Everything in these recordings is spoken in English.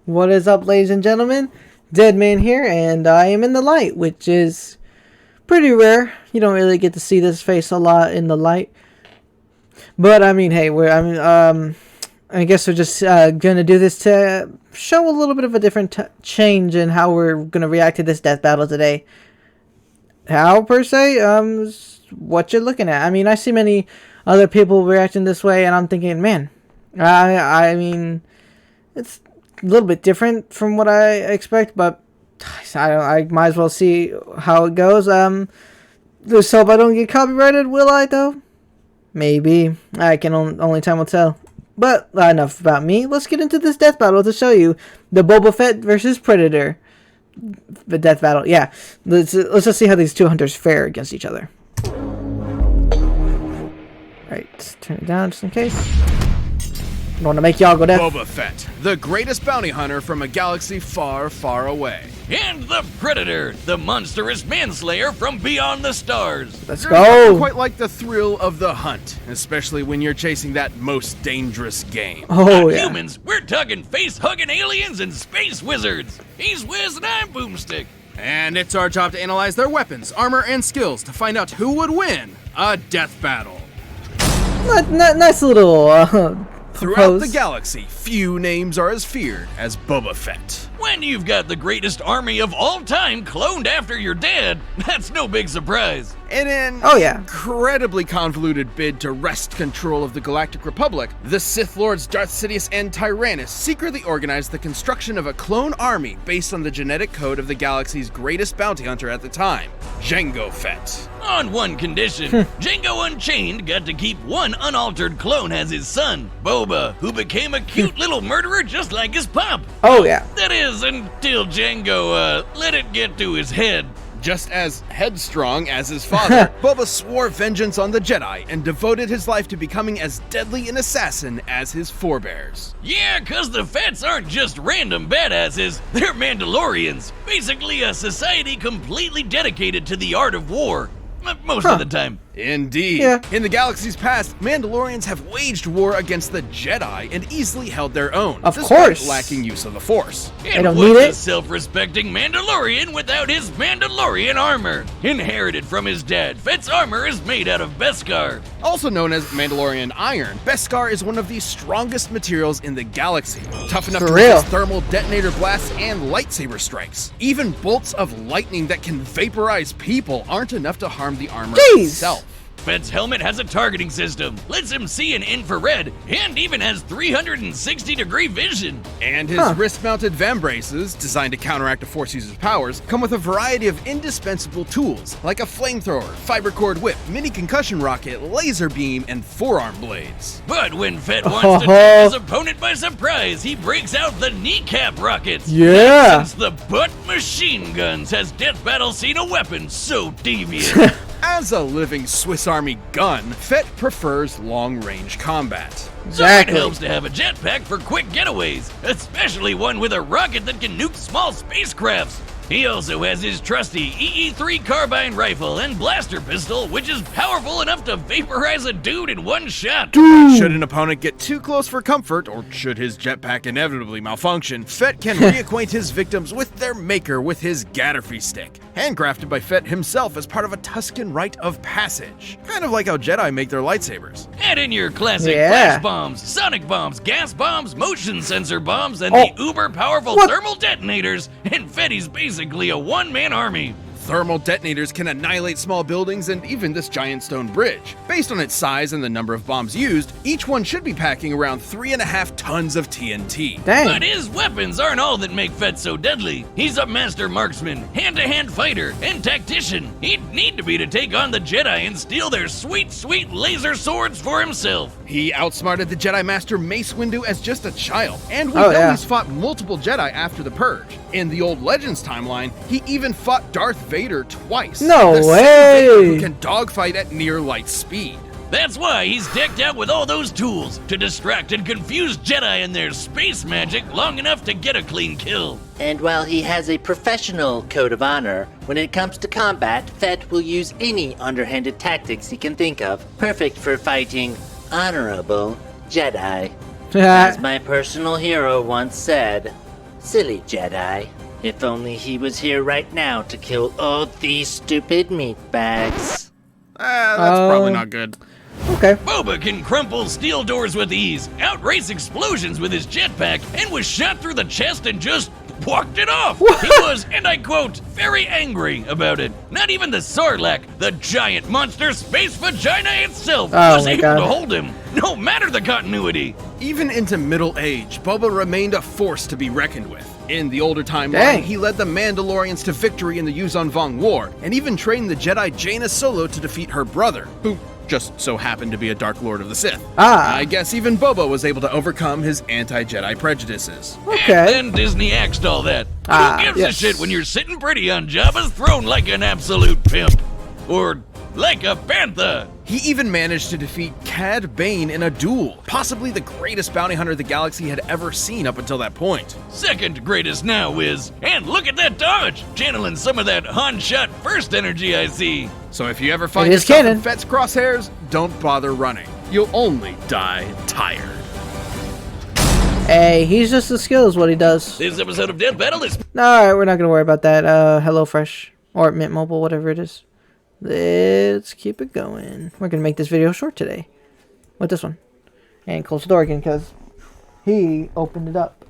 What is up, ladies and gentlemen? Deadman here, and I am in the light, which is pretty rare. You don't really get to see this face a lot in the light. But I mean, hey, I guess we're just gonna do this to show a little bit of a different change in how we're gonna react to this death battle today. How per se? What you're looking at. I mean, I see many other people reacting this way, and I'm thinking, man, I mean, it's a little bit different from what I expect, but I might as well see how it goes. Just hope I don't get copyrighted, will I, though? Maybe. I can only time will tell. But enough about me. Let's get into this death battle to show you the Boba Fett versus Predator. The death battle, yeah. Let's just see how these two hunters fare against each other. Alright, turn it down just in case. I don't want to make y'all go deaf. Boba Fett, the greatest bounty hunter from a galaxy far, far away. And the Predator, the monstrous manslayer from beyond the stars. Let's There's go. nothing quite like the thrill of the hunt, especially when you're chasing that most dangerous game. Oh, Not yeah. humans, we're talking face-hugging aliens and space wizards. He's Wiz and I'm Boomstick. And it's our job to analyze their weapons, armor, and skills to find out who would win a death battle. Nice little Throughout propose. the galaxy, few names are as feared as Boba Fett. When you've got the greatest army of all time cloned after your dad, that's no big surprise. In an Oh, yeah. incredibly convoluted bid to wrest control of the Galactic Republic, the Sith Lords Darth Sidious and Tyrannus secretly organized the construction of a clone army based on the genetic code of the galaxy's greatest bounty hunter at the time, Jango Fett. On one condition, Django Unchained got to keep one unaltered clone as his son, Boba, who became a cute little murderer just like his pop. Oh, yeah. That is, until Django, let it get to his head. Just as headstrong as his father, Boba swore vengeance on the Jedi and devoted his life to becoming as deadly an assassin as his forebears. Yeah, 'cause the Fetts aren't just random badasses, they're Mandalorians. Basically a society completely dedicated to the art of war. Most of the time. Indeed. Yeah. In the galaxy's past, Mandalorians have waged war against the Jedi and easily held their own, Of despite course. lacking use of the Force. And don't what's need a it. self-respecting Mandalorian without his Mandalorian armor? Inherited from his dad, Fett's armor is made out of Beskar. Also known as Mandalorian iron, Beskar is one of the strongest materials in the galaxy, tough enough For to real. resist thermal detonator blasts and lightsaber strikes. Even bolts of lightning that can vaporize people aren't enough to harm the armor Jeez. itself. Fett's helmet has a targeting system, lets him see in infrared, and even has 360-degree vision. And his wrist-mounted vambraces, designed to counteract a Force user's powers, come with a variety of indispensable tools, like a flamethrower, fiber cord whip, mini concussion rocket, laser beam, and forearm blades. But when Fett wants to take his opponent by surprise, he breaks out the kneecap rockets. Yeah. Since the butt machine guns has Death Battle seen a weapon so deviant. As a living Swiss Army gun, Fett prefers long-range combat. So it Exactly. helps to have a jetpack for quick getaways, especially one with a rocket that can nuke small spacecrafts. He also has his trusty EE-3 carbine rifle and blaster pistol, which is powerful enough to vaporize a dude in one shot. Should an opponent get too close for comfort, or should his jetpack inevitably malfunction, Fett can reacquaint his victims with their maker with his Gatterfy stick, handcrafted by Fett himself as part of a Tusken rite of passage. Kind of like how Jedi make their lightsabers. Add in your classic Yeah. flash bombs, sonic bombs, gas bombs, motion sensor bombs, and Oh. the uber-powerful What? thermal detonators, and Fetty's basically a one-man army. Thermal detonators can annihilate small buildings and even this giant stone bridge. Based on its size and the number of bombs used, each one should be packing around 3.5 tons of TNT. Dang. But his weapons aren't all that make Fett so deadly. He's a master marksman, hand-to-hand fighter, and tactician. He'd need to be to take on the Jedi and steal their sweet, sweet laser swords for himself. He outsmarted the Jedi Master Mace Windu as just a child, and we Oh, know yeah. he's fought multiple Jedi after the Purge. In the old Legends timeline, he even fought Darth Vader twice. No the same way. Vader who can dogfight at near light speed. That's why he's decked out with all those tools to distract and confuse Jedi and their space magic long enough to get a clean kill. And while he has a professional code of honor, when it comes to combat, Fett will use any underhanded tactics he can think of, perfect for fighting honorable Jedi. As my personal hero once said, Silly Jedi. If only he was here right now to kill all these stupid meatbags. That's probably not good. Okay. Boba can crumple steel doors with ease, outrace explosions with his jetpack, and was shot through the chest and just walked it off. He was, and I quote, very angry about it. Not even the Sarlacc, the giant monster space vagina itself, was my able God. to hold him, no matter the continuity. Even into middle age, Boba remained a force to be reckoned with. In the older timeline, Dang. he led the Mandalorians to victory in the Yuzon Vong War, and even trained the Jedi Jaina Solo to defeat her brother, who just so happened to be a Dark Lord of the Sith. I guess even Boba was able to overcome his anti-Jedi prejudices. Okay. And then Disney axed all that. But who gives yes. a shit when you're sitting pretty on Jabba's throne like an absolute pimp? Or like a panther? He even managed to defeat Cad Bane in a duel, possibly the greatest bounty hunter the galaxy had ever seen up until that point. Second greatest now is, and look at that dodge, channeling some of that Han shot first energy I see. So if you ever find It is yourself canon. in Fett's crosshairs, don't bother running. You'll only die tired. Hey, he's just a skill is what he does. This episode of Death Battle is Alright, we're not going to worry about that. HelloFresh or Mint Mobile, whatever it is. Let's keep it going. We're going to make this video short today. With this one. And close the door again because he opened it up.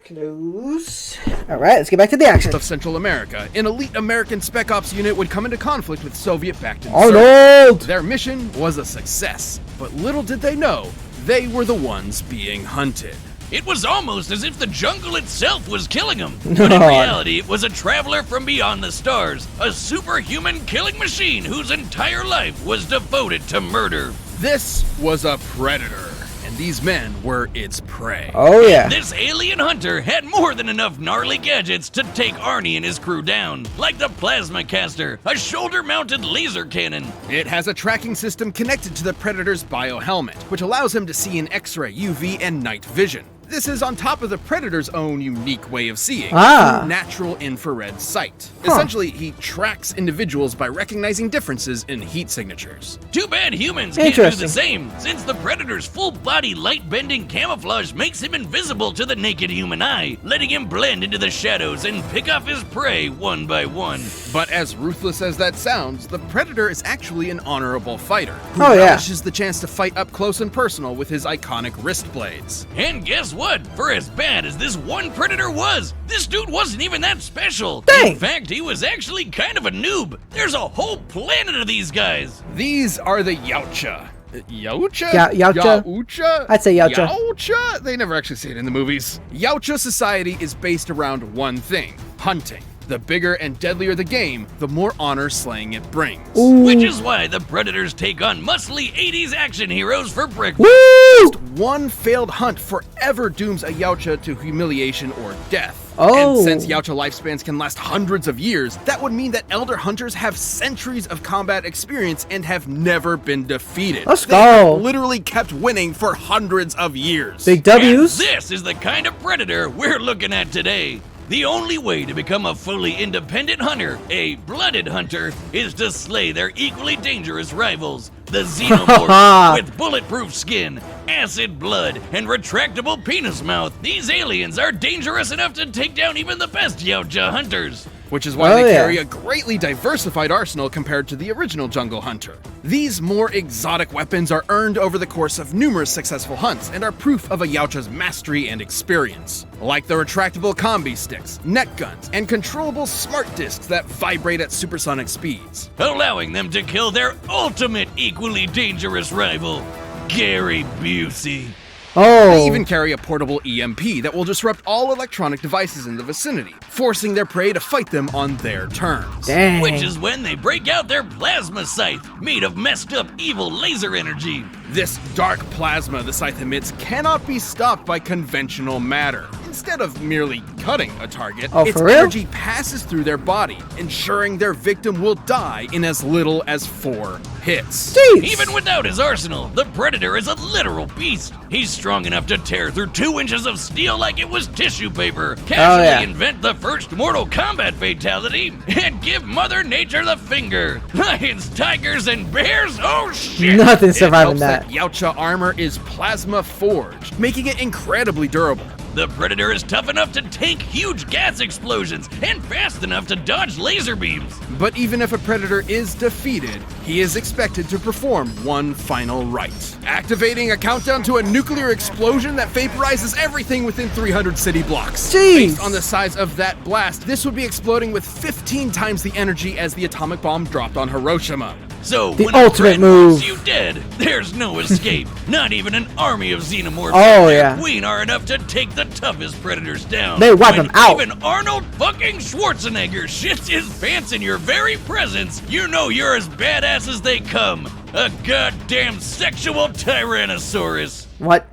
Close. Alright, let's get back to the action. Of Central America, an elite American Spec Ops unit would come into conflict with Soviet-backed Arnold! Their mission was a success, but little did they know, they were the ones being hunted. It was almost as if the jungle itself was killing him. But in reality, it was a traveler from beyond the stars, a superhuman killing machine whose entire life was devoted to murder. This was a predator, and these men were its prey. Oh yeah. This alien hunter had more than enough gnarly gadgets to take Arnie and his crew down, like the plasma caster, a shoulder-mounted laser cannon. It has a tracking system connected to the Predator's biohelmet, which allows him to see in X-ray, UV, and night vision. This is on top of the Predator's own unique way of seeing, through natural infrared sight. Essentially, he tracks individuals by recognizing differences in heat signatures. Too bad humans can't do Interesting. the same, since the Predator's full-body light-bending camouflage makes him invisible to the naked human eye, letting him blend into the shadows and pick off his prey one by one. But as ruthless as that sounds, the Predator is actually an honorable fighter, who Oh, yeah. relishes the chance to fight up close and personal with his iconic wrist blades. And guess what? For as bad as this one Predator was, this dude wasn't even that special. Dang. In fact, he was actually kind of a noob. There's a whole planet of these guys. These are the Yautja. Yautja? Yautja? Yautja? I'd say Yautja. Yautja? They never actually say it in the movies. Yautja society is based around one thing, hunting. The bigger and deadlier the game, the more honor slaying it brings. Which is why the Predators take on muscly 80s action heroes for breakfast. Woo! One failed hunt forever dooms a Yautja to humiliation or death. Oh. And since Yautja lifespans can last hundreds of years, that would mean that Elder Hunters have centuries of combat experience and have never been defeated. Let's They have go. literally kept winning for hundreds of years. Big W's. And this is the kind of Predator we're looking at today. The only way to become a fully independent hunter, a blooded hunter, is to slay their equally dangerous rivals, the xenomorphs. With bulletproof skin, acid blood, and retractable penis mouth, these aliens are dangerous enough to take down even the best Yautja hunters. Which is why Oh, they yeah. carry a greatly diversified arsenal compared to the original Jungle Hunter. These more exotic weapons are earned over the course of numerous successful hunts and are proof of a Yautja's mastery and experience. Like the retractable combi sticks, net guns, and controllable smart discs that vibrate at supersonic speeds. Allowing them to kill their ultimate equally dangerous rival, Gary Busey. Oh. They even carry a portable EMP that will disrupt all electronic devices in the vicinity, forcing their prey to fight them on their terms. Dang. Which is when they break out their plasma scythe, made of messed up evil laser energy. This dark plasma the scythe emits cannot be stopped by conventional matter. instead of merely cutting a target, Oh, its for real? energy passes through their body, ensuring their victim will die in as little as 4 hits. Jeez. Even without his arsenal, the Predator is a literal beast. He's strong enough to tear through 2 inches of steel like it was tissue paper, casually yeah. invent the first Mortal Kombat fatality, and give Mother Nature the finger. Lions, tigers, and bears? Oh shit! Nothing It surviving helps that. that Yautja armor is plasma forged, making it incredibly durable. The Predator is tough enough to tank huge gas explosions and fast enough to dodge laser beams. But even if a Predator is defeated, he is expected to perform one final rite, activating a countdown to a nuclear explosion that vaporizes everything within 300 city blocks. Jeez. Based on the size of that blast, this would be exploding with 15 times the energy as the atomic bomb dropped on Hiroshima. So The when ultimate a friend move. wants you dead, there's no escape. Not even an army of xenomorphs Oh, and their yeah. queen are enough to take the toughest predators down. They wipe When them out. Even Arnold fucking Schwarzenegger shits his pants in your very presence. You know you're as badass as they come. A goddamn sexual tyrannosaurus. What?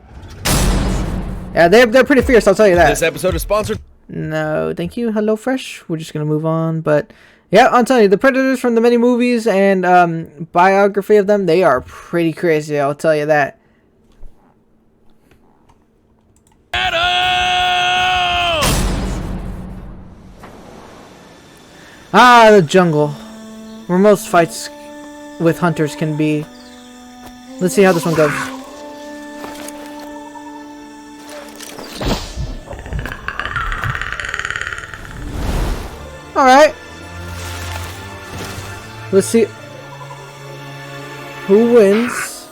Yeah, they're pretty fierce, I'll tell you that. This episode is sponsored. No, thank you, HelloFresh. We're just gonna move on, but yeah, I'm telling you, the Predators from the many movies and biography of them, they are pretty crazy, I'll tell you that. Adam! Ah, the jungle, where most fights with hunters can be. Let's see how this one goes. Alright. Let's see who wins.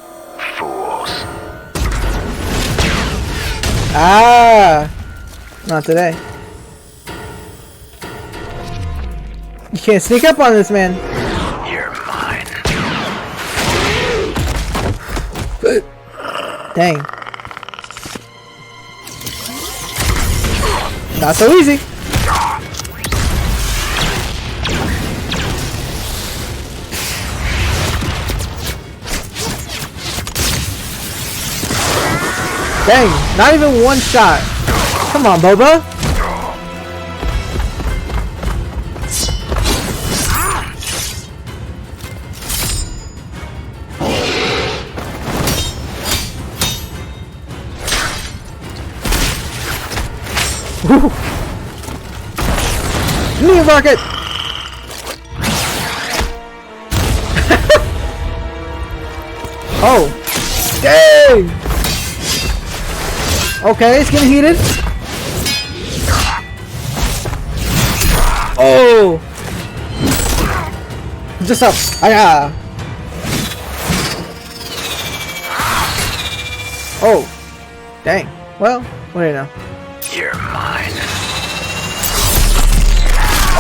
Fools. Ah, not today. You can't sneak up on this man. You're mine. Dang. Not so easy. Dang, not even one shot. Come on, Boba. Woo. Knee rocket. Oh, dang. Okay, it's getting heated. Oh! Just up. Ah. Oh. Dang. Well, what do you know? You're mine.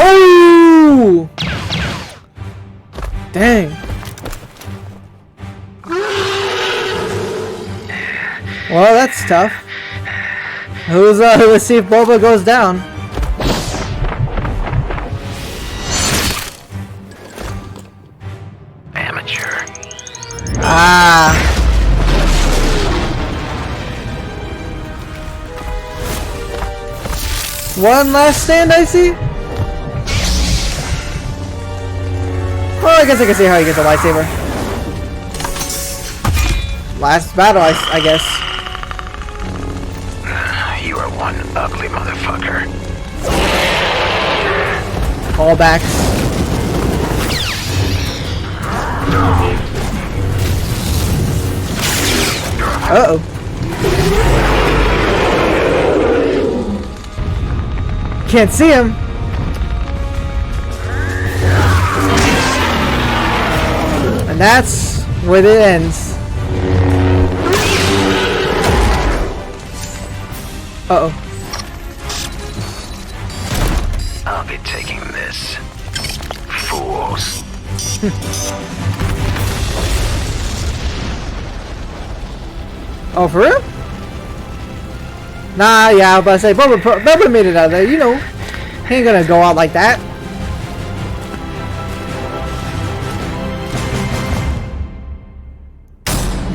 Oh! Dang. Well, that's tough. Let's see if Boba goes down. Amateur. Ah. One last stand, I see. Well, I guess I can see how he gets a lightsaber. Last battle, I guess. You are one ugly motherfucker. Callbacks. Uh-oh. Can't see him. And that's where it ends. Uh-oh. I'll be taking this. Fools. Oh, for real? Nah, yeah, I was about to say, Boba made it out of there, you know. He ain't gonna go out like that.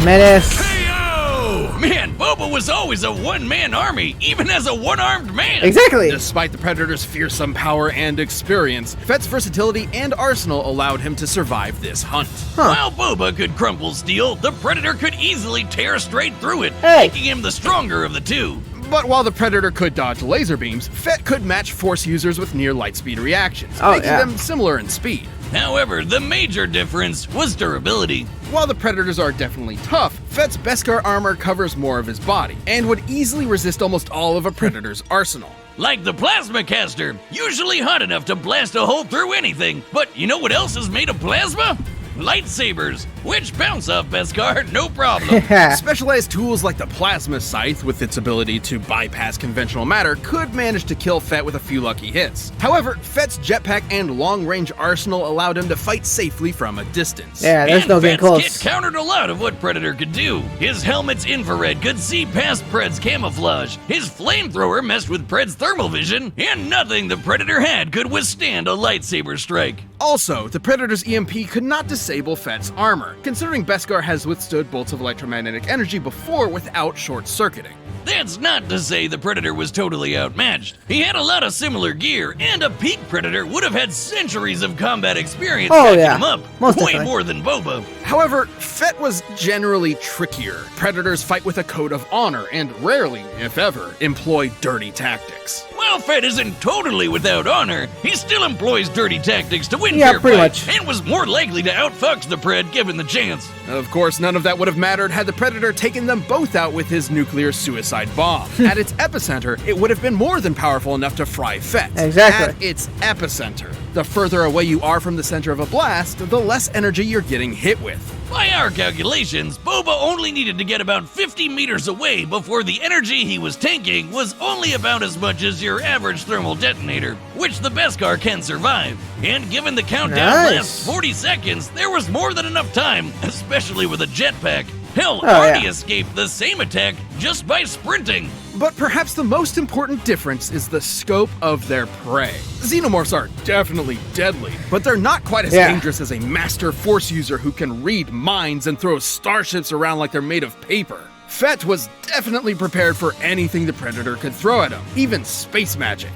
Menace. Hey-o! Man, Boba was always a one-man army, even as a one-armed man. Exactly. Despite the Predator's fearsome power and experience, Fett's versatility and arsenal allowed him to survive this hunt. While Boba could crumple steel, the Predator could easily tear straight through it, Hey. making him the stronger of the two. But while the Predator could dodge laser beams, Fett could match Force users with near light speed reactions, making them similar in speed. However, the major difference was durability. While the Predators are definitely tough, Fett's Beskar armor covers more of his body, and would easily resist almost all of a Predator's arsenal. Like the plasma caster, usually hot enough to blast a hole through anything. But you know what else is made of plasma? Lightsabers, which bounce off Beskar, no problem. Specialized tools like the Plasma Scythe, with its ability to bypass conventional matter, could manage to kill Fett with a few lucky hits. However, Fett's jetpack and long-range arsenal allowed him to fight safely from a distance. Yeah, there's And no getting Fett's close. kit countered a lot of what Predator could do. His helmet's infrared could see past Pred's camouflage. His flamethrower messed with Pred's thermal vision, and nothing the Predator had could withstand a lightsaber strike. Also, the Predator's EMP could not disable Fett's armor, considering Beskar has withstood bolts of electromagnetic energy before without short-circuiting. That's not to say the Predator was totally outmatched. He had a lot of similar gear, and a peak Predator would have had centuries of combat experience backing him up. Most Way definitely. more than Boba. However, Fett was generally trickier. Predators fight with a code of honor and rarely, if ever, employ dirty tactics. While Fett isn't totally without honor, he still employs dirty tactics to win Yeah, fair pretty fights, much. and was more likely to outfox the Pred given the chance. Of course, none of that would have mattered had the Predator taken them both out with his nuclear suicide bomb. At its epicenter, it would have been more than powerful enough to fry Fett. Exactly. At its epicenter. The further away you are from the center of a blast, the less energy you're getting hit with. By our calculations, Boba only needed to get about 50 meters away before the energy he was tanking was only about as much as your average thermal detonator, which the Beskar can survive. And given the countdown Nice. lasts 40 seconds, there was more than enough time, especially with a jetpack. Hell, Oh, Arnie yeah. escaped the same attack just by sprinting. But perhaps the most important difference is the scope of their prey. Xenomorphs are definitely deadly, but they're not quite as dangerous as a master Force user who can read minds and throw starships around like they're made of paper. Fett was definitely prepared for anything the Predator could throw at him, even space magic.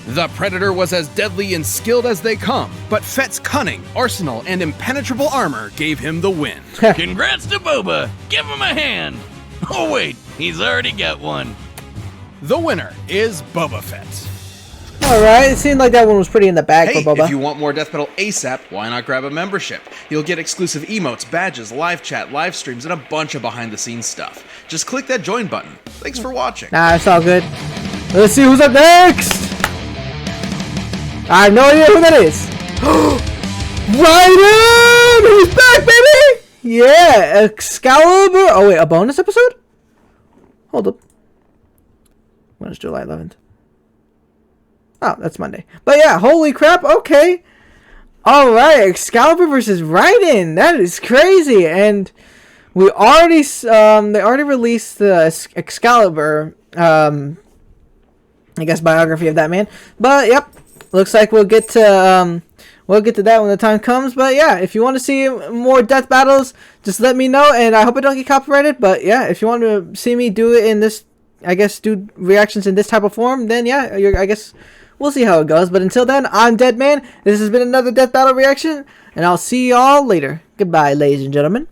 The Predator was as deadly and skilled as they come, but Fett's cunning, arsenal, and impenetrable armor gave him the win. Congrats to Boba. Give him a hand. Oh wait, he's already got one. The winner is Boba Fett. Alright, it seemed like that one was pretty in the bag Hey, for Boba. if you want more Death Battle ASAP, why not grab a membership? You'll get exclusive emotes, badges, live chat, live streams, and a bunch of behind-the-scenes stuff. Just click that join button. Thanks for watching. Nah, it's all good. Let's see who's up next! I have no idea who that is. Raiden! He's back, baby! Yeah, Excalibur. Oh, wait, a bonus episode? Hold up. When is July 11th? Oh, that's Monday. But yeah, holy crap, okay. Alright, Excalibur versus Raiden. That is crazy. And we already, they already released the Excalibur, I guess, biography of that man. But, yep. Looks like we'll get to that when the time comes. But yeah, if you want to see more death battles, just let me know, and I hope I don't get copyrighted. But yeah, if you want to see me do it in this, I guess, do reactions in this type of form, then yeah, I guess we'll see how it goes. But until then, I'm Dead Man. This has been another death battle reaction, and I'll see y'all later. Goodbye, ladies and gentlemen.